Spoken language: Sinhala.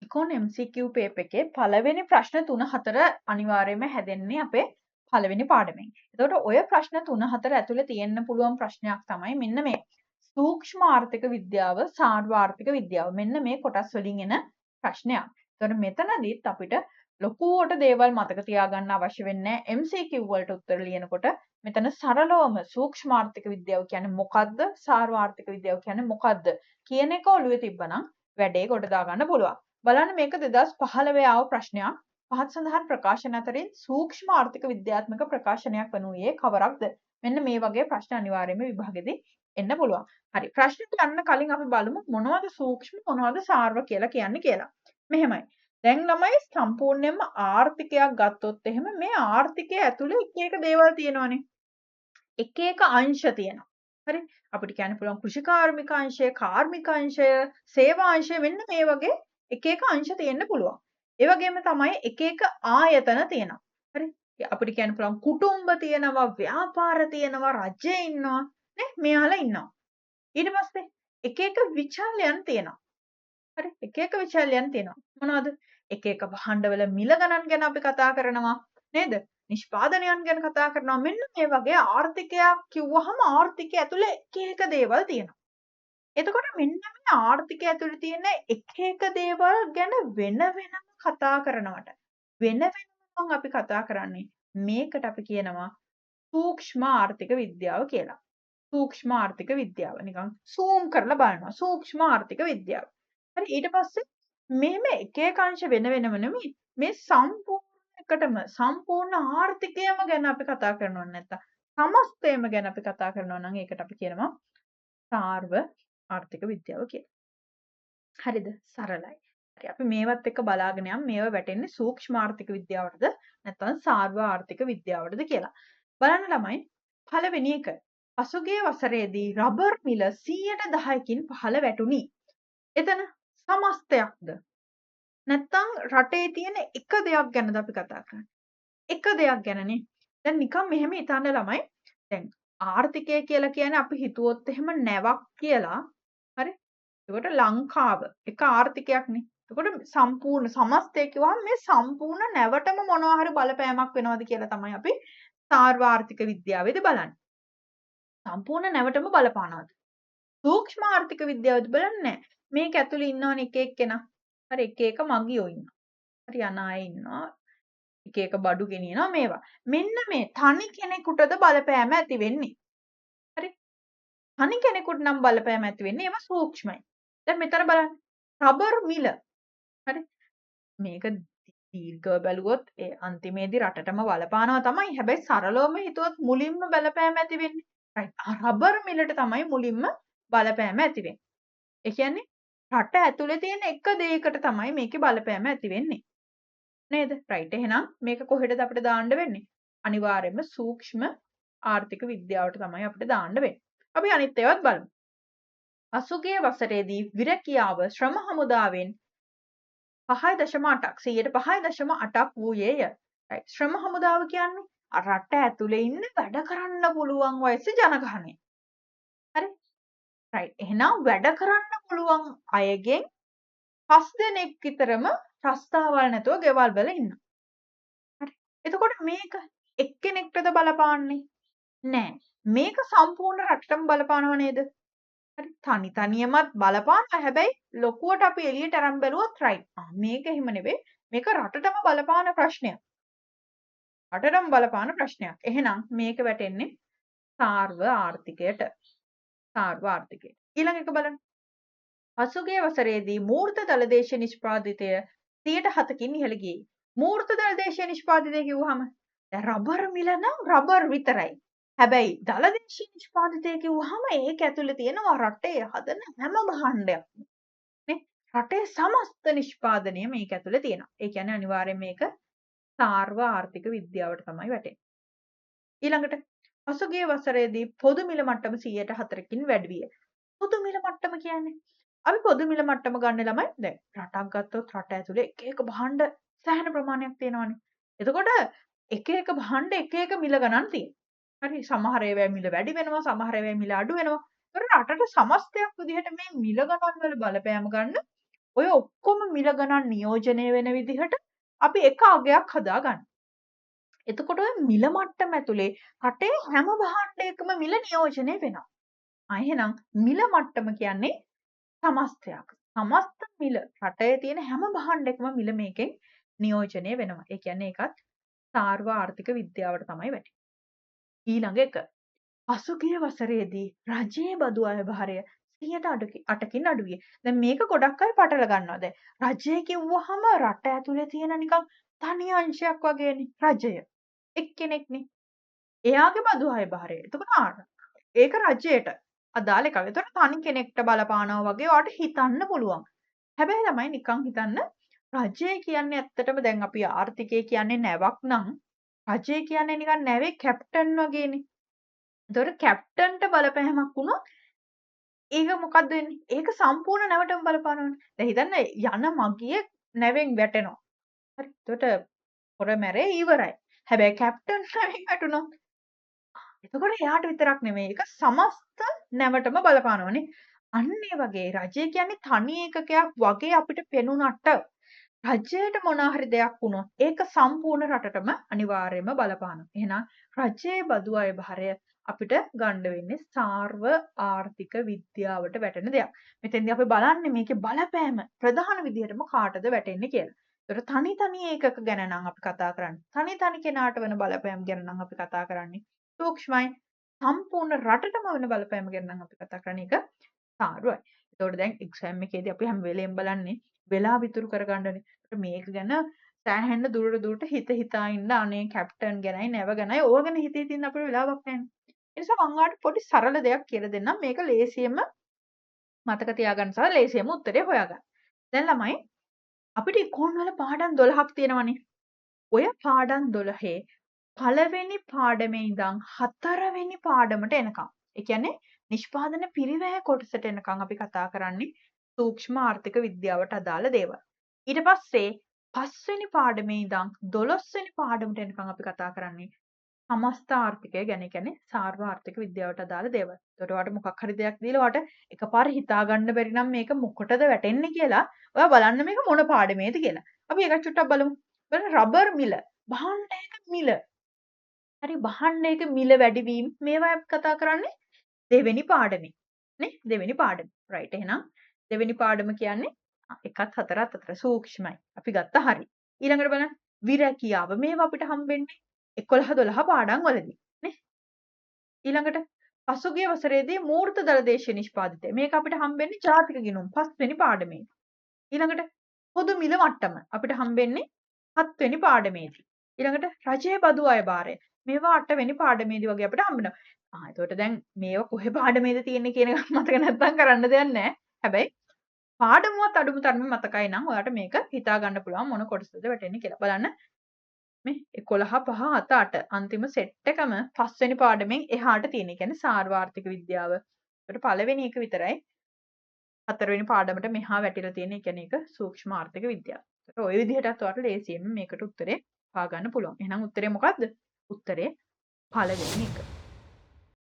ඉකොන් MCQ පේපර් එකේ පළවෙනි ප්‍රශ්න 3-4 අනිවාර්යයෙන්ම හැදෙන්නේ අපේ පළවෙනි පාඩමෙන්. එතකොට ඔය ප්‍රශ්න 3-4 ඇතුලේ තියෙන්න පුළුවන් ප්‍රශ්නයක් තමයි මෙන්න මේ. සූක්ෂම ආර්ථික විද්‍යාව, සාර්වාර්ථික විද්‍යාව. මෙන්න මේ කොටස් වලින් එන ප්‍රශ්නයක්. එතකොට මෙතනදිත් අපිට ලොකුවට දේවල් මතක තියාගන්න අවශ්‍ය වෙන්නේ නැහැ. MCQ වලට උත්තර ලියනකොට මෙතන සරලවම සූක්ෂම ආර්ථික විද්‍යාව කියන්නේ මොකද්ද? සාර්වාර්ථික විද්‍යාව කියන්නේ මොකද්ද? කියන එක ඔළුවේ තිබ්බනම් වැඩේ කොට දාගන්න පුළුවන්. බලන්න මේක 2015 ආව ප්‍රශ්නයක්. පහත් සඳහන් ප්‍රකාශන අතරින් සූක්ෂම ආර්ථික විද්‍යාත්මක ප්‍රකාශනයක් වනුයේ කවරක්ද? මෙන්න මේ වගේ ප්‍රශ්න අනිවාර්යයෙන්ම විභාගෙදී එන්න පුළුවන්. හරි. ප්‍රශ්නෙට යන්න කලින් අපි බලමු මොනවද සූක්ෂම මොනවද සාර්ව කියලා කියන්නේ කියලා. මෙහෙමයි. දැන් ළමයි සම්පූර්ණයෙන්ම ආර්ථිකයක් ගත්තොත් එහෙම මේ ආර්ථිකය ඇතුලේ එක එක දේවල් තියෙනවානේ. එක එක අංශ තියෙනවා. හරි. අපිට කියන්න පුළුවන් කෘෂිකාර්මික අංශය, කාර්මික අංශය, සේවා අංශය මෙන්න මේ වගේ එක එක අංශ තියෙන්න පුළුවන්. ඒ වගේම තමයි එක එක ආයතන තියෙනවා. හරි. අපිට කියන්න පුළුවන් කුටුම්බ තියෙනවා, ව්‍යාපාර තියෙනවා, රජය ඉන්නවා, නේ? මෙයාලා ඉන්නවා. ඊට පස්සේ එක එක විචල්යන් තියෙනවා. හරි. එක එක විචල්යන් තියෙනවා. මොනවද? එක එක භාණ්ඩවල මිල ගණන් ගැන අපි කතා කරනවා. නේද? නිෂ්පාදනයන් ගැන කතා කරනවා. මෙන්න මේ වගේ ආර්ථිකයක් කිව්වහම ආර්ථිකය ඇතුලේ එක එක දේවල් තියෙනවා. එතකොට මෙන්න මේ ආර්ථිකය ඇතුලේ තියෙන එක එක දේවල් ගැන වෙන වෙනම කතා කරනවට වෙන වෙනම අපි කතා කරන්නේ මේකට අපි කියනවා සූක්ෂම ආර්ථික විද්‍යාව කියලා. සූක්ෂම ආර්ථික විද්‍යාව නිකන් zoom කරලා බලනවා. සූක්ෂම ආර්ථික විද්‍යාව. හරි. ඊට පස්සේ මෙහෙම එක එක අංශ වෙන වෙනම නෙමෙයි මේ සම්පූර්ණ ආර්ථිකයම ගැන අපි කතා කරනවා නැත්තම් සමස්තයම ගැන අපි කතා කරනවා නම් ඒකට අපි කියනවා සාර්ව ආර්ථික විද්‍යාව කියලා. හරිද? සරලයි. හරි. අපි මේවත් එක්ක බලාගෙන යමු. මේව වැටෙන්නේ සූක්ෂම ආර්ථික විද්‍යාවටද නැත්නම් සාර්ව ආර්ථික විද්‍යාවටද කියලා. බලන්න ළමයි. පළවෙනි එක. පසුගිය වසරේදී රබර් මිල 110කින් පහළ වැටුණි. එතන සමස්තයක්ද? නැත්නම් රටේ තියෙන එක දෙයක් ගැනද අපි කතා කරන්නේ? එක දෙයක් ගැනනේ. දැන් නිකන් මෙහෙම හිතන්න ළමයි. දැන් ආර්ථිකය කියලා කියන්නේ අපි හිතුවොත් එහෙම නැවක් කියලා. හරි? එතකොට ලංකාව එක ආර්ථිකයක්නේ. එතකොට සම්පූර්ණ සමස්තය කිව්වහම මේ සම්පූර්ණ නැවටම මොනවා හරි බලපෑමක් වෙනවද කියලා තමයි අපි සාර්වාර්ථික විද්‍යාවේදී බලන්නේ. සම්පූර්ණ නැවටම බලපානවද? සූක්ෂම ආර්ථික විද්‍යාවේදී බලන්නේ නැහැ. මේක ඇතුලේ ඉන්නවනේ එක එක්කෙනා. හරි එක එක මගියෝ ඉන්නවා. හරි අනාය ඉන්නවා. එක එක බඩු ගෙනියනවා මේවා. මෙන්න මේ තනි කෙනෙකුටද බලපෑම ඇති වෙන්නේ. හරි. තනි කෙනෙකුට නම් බලපෑම ඇති වෙන්නේ ඒවා සූක්ෂමයි. දැන් මෙතන බලන්න. රබර් මිල. හරි. මේක දීර්ඝව බැලුවොත් ඒ අන්තිමේදී රටටම බලපානවා තමයි. හැබැයි සරලවම හිතුවොත් මුලින්ම බලපෑම ඇති වෙන්නේ. රයිට්. රබර් මිලට තමයි මුලින්ම බලපෑම ඇති වෙන්නේ. ඒ කියන්නේ රට ඇතුලේ තියෙන එක දෙයකට තමයි මේකේ බලපෑම ඇති වෙන්නේ. නේද? රයිට්. එහෙනම් මේක කොහෙටද අපිට දාන්න වෙන්නේ? අනිවාර්යයෙන්ම සූක්ෂම ආර්ථික විද්‍යාවට තමයි අපිට දාන්න වෙන්නේ. අපි අනිත් ඒවාත් බලමු. පසුගිය වසරේදී විරකියාව ශ්‍රම හමුදාවෙන් 5.8ක් 5.8ක් වූයේය. රයිට්. ශ්‍රම හමුදාව කියන්නේ රට ඇතුලේ ඉන්න වැඩ කරන්න පුළුවන් වයසේ ජනගහනය. හරි? රයිට්. එහෙනම් වැඩ කරන්න පුළුවන් අයගෙන් 5 දෙනෙක් විතරම රස්තාවල් නැතුව ගෙවල් වල ඉන්නවා. හරි. එතකොට මේක එක්කෙනෙක්ටද බලපාන්නේ? නෑ. මේක සම්පූර්ණ රටටම බලපානව නේද? හරි. තනි තනියමත් බලපානවා. හැබැයි ලොකුවට අපි එළියට අරන් බැලුවොත් රයිට්. මේක එහෙම නෙවෙයි. මේක රටටම බලපාන ප්‍රශ්නයක්. රටටම බලපාන ප්‍රශ්නයක්. එහෙනම් මේක වැටෙන්නේ සාර්ව ආර්ථිකයට. සාර්ව ආර්ථිකයට. ඊළඟ එක බලන්න. පසුගිය වසරේදී මූර්ත දළදේශ නිෂ්පාදිතය 7%කින් ඉහළ ගියේ. මූර්ත දළදේශ නිෂ්පාදිතය කිව්වහම දැන් රබර් මිල නම් රබර් විතරයි. හැබැයි දළදේශ නිෂ්පාදිතය කිව්වහම ඒක ඇතුලේ තියෙනවා රටේ හදන හැම භාණ්ඩයක්ම. නේ? රටේ සමස්ත නිෂ්පාදනය මේක ඇතුලේ තියෙනවා. ඒ කියන්නේ අනිවාර්යයෙන් මේක සාර්ව ආර්ථික විද්‍යාවට තමයි වැටෙන්නේ. ඊළඟට පසුගිය වසරේදී පොදු මිල මට්ටම 104කින් වැඩි විය. පොදු මිල මට්ටම කියන්නේ අපි පොදු මිල මට්ටම ගන්න ළමයි දැන් රටක් ගත්තොත් රට ඇතුලේ එක එක භාණ්ඩ සෑහෙන ප්‍රමාණයක් තියෙනවානේ. එතකොට එක එක භාණ්ඩ එක එක මිල ගණන් තියෙනවා. හරි සමහර ඒවා මිල වැඩි වෙනවා සමහර ඒවා මිල අඩු වෙනවා. ඒතර රටට සමස්තයක් විදිහට මේ මිල ගණන් වල බලපෑම ගන්න ඔය ඔක්කොම මිල ගණන් නියෝජනය වෙන විදිහට අපි එක අගයක් හදාගන්න. එතකොට ඔය මිල මට්ටම ඇතුලේ රටේ හැම භාණ්ඩයකම මිල නියෝජනය වෙනවා. එහෙනම් මිල මට්ටම කියන්නේ සමස්තයක්. සමස්ත මිල රටේ තියෙන හැම භාණ්ඩයකම මිල මේකෙන් නියෝජනය වෙනවා. ඒ කියන්නේ ඒකත් සාර්ව ආර්ථික විද්‍යාවට තමයි වැටෙන්නේ. ඊළඟ එක. පසුගිය වසරේදී රජයේ බදු අයභාරය 8%කින් අඩු විය. දැන් මේක ගොඩක් අය පටල ගන්නවා. දැන් රජය කිව්වහම රට ඇතුලේ තියෙන නිකන් තනි අංශයක් වගේනේ රජය. එක්කෙනෙක්නේ. එයාගේ බදු අයභාරය. එතකොට ඒක රජයට අදාළ එකක්. ඒතකොට තනි කෙනෙක්ට බලපානවා වගේ ඔයාලට හිතන්න පුළුවන්. හැබැයි ළමයි නිකන් හිතන්න රජය කියන්නේ ඇත්තටම දැන් අපි ආර්ථිකය කියන්නේ නැවක් නම් රජය කියන්නේ නිකන් නැවේ කැප්ටන් වගේනේ. ඒතකොට කැප්ටන්ට බලපෑමක් වුණොත් ඒක මොකද්ද වෙන්නේ? ඒක සම්පූර්ණ නැවටම බලපානවනේ. දැන් හිතන්න යන මගිය නැවෙන් වැටෙනවා. හරි. ඒතකොට පොර මැරේ ඉවරයි. හැබැයි කැප්ටන් නැවෙන් වැටුණොත් එතකොට එයාට විතරක් නෙමෙයි ඒක සමස්ත නැවටම බලපානවනේ. අන්න ඒ වගේ රජය කියන්නේ තනි ඒකකයක් වගේ අපිට පෙනුනට රජයට මොනවා හරි දෙයක් වුණොත් ඒක සම්පූර්ණ රටටම අනිවාර්යයෙන්ම බලපානවා. එහෙනම් රජයේ බදු අයභාරය අපිට ගන්න වෙන්නේ සාර්ව ආර්ථික විද්‍යාවට වැටෙන දෙයක්. මෙතෙන්දී අපි බලන්නේ මේකේ බලපෑම ප්‍රධාන විදිහටම කාටද වැටෙන්නේ කියලා. ඒතර තනි තනි ඒකක ගැන නම් අපි කතා කරන්නේ. තනි තනි කෙනාට වෙන බලපෑම ගැන නම් අපි කතා කරන්නේ. සූක්ෂමයි. සම්පූර්ණ රටටම වෙන බලපෑම ගැන නම් අපි කතා කරන්නේ. ඒක සාරුවයි. ඒතකොට දැන් එක්සෑම් එකේදී අපි හැම වෙලේම බලන්නේ වෙලා විතුරු කරගන්නනේ. මේක ගැන සෑහෙන්න දුරට හිතා ඉන්න අනේ කැප්ටන් ගැනයි නැව ගැනයි ඕව ගැන හිතේ තියෙන අපේ වෙලාවක් නැහැ. ඒ නිසා මම ඔයාලට පොඩි සරල දෙයක් කියලා දෙන්නම්. මේක ලේසියෙන්ම මතක තියාගන්න සහ ලේසියෙන්ම උත්තරේ හොයාගන්න. දැන් ළමයි අපිට ඉක්කොන් වල පාඩම් 12ක් තියෙනවනේ. ඔය පාඩම් 12 පළවෙනි පාඩමේ ඉඳන් 4 වෙනි පාඩමට එනකම්. ඒ කියන්නේ නිෂ්පාදන පිරිවැය කොටසට එනකම් අපි කතා කරන්නේ සූක්ෂම ආර්ථික විද්‍යාවට අදාළ දේවල්. ඊට පස්සේ 5 වෙනි පාඩමේ ඉඳන් 12 වෙනි පාඩමට එනකම් අපි කතා කරන්නේ සමස්ත ආර්ථිකය ගැන. කියන්නේ සාර්ව ආර්ථික විද්‍යාවට අදාළ දේවල්. ඒකට ඔයාලට මොකක් හරි දෙයක් දීලා ඔයාලට එකපාර හිතා ගන්න බැරි නම් මේක මොකටද වැටෙන්නේ කියලා ඔයා බලන්න මේක මොන පාඩමේද කියලා. අපි ඒක චුට්ටක් බලමු. බලන්න රබර් මිල, භාණ්ඩයක මිල. හරි භාණ්ඩයක මිල වැඩිවීම මේවා අපි කතා කරන්නේ දෙවෙනි පාඩමේ. නේ? දෙවෙනි පාඩම. රයිට්. එහෙනම් දෙවෙනි පාඩම කියන්නේ 1ත් 4ත් අතර සූක්ෂමයි. අපි ගත්තා හරි. ඊළඟට බලන්න විරැකියාව මේවා අපිට හම්බෙන්නේ 11 12 පාඩම් වලදී නේ. ඊළඟට පසුගිය වසරේදී මූර්ත දළ දේශීය නිෂ්පාදිතය. මේක අපිට හම්බෙන්නේ ජාතික ගිණුම් 5 වෙනි පාඩමේ. ඊළඟට පොදු මිල මට්ටම අපිට හම්බෙන්නේ 7 වෙනි පාඩමේදී. ඊළඟට රජයේ බදු අයභාරය. මේවා 8 වෙනි පාඩමේදී වගේ අපිට හම්බෙනවා. එතකොට දැන් මේවා කොහේ පාඩමේද තියෙන්නේ කියන එක මතක නැත්නම් කරන්න දෙයක් නැහැ. හැබැයි පාඩමුවත් අඩුම තරමේ මතකයි නම් ඔයාලට මේක හිතා ගන්න පුළුවන් මොන කොටසද වැටෙන්නේ කියලා. බලන්න මේ 11 5 7 8 අන්තිම සෙට් එකම 5 වෙනි පාඩමෙන් එහාට තියෙන. ඒ කියන්නේ සාර්වාර්ථික විද්‍යාව. ඒකට පළවෙනි එක විතරයි 4 වෙනි පාඩමට මෙහා වැටිලා තියෙන. ඒ කියන්නේ ඒක සූක්ෂම ආර්ථික විද්‍යාව. ඒකට ওই විදිහටත් ඔයාලට ලේසියෙන්ම මේකට උත්තරේ හොයාගන්න පුළුවන්. එහෙනම් උත්තරේ මොකද්ද? උත්තරේ පළවෙනි එක.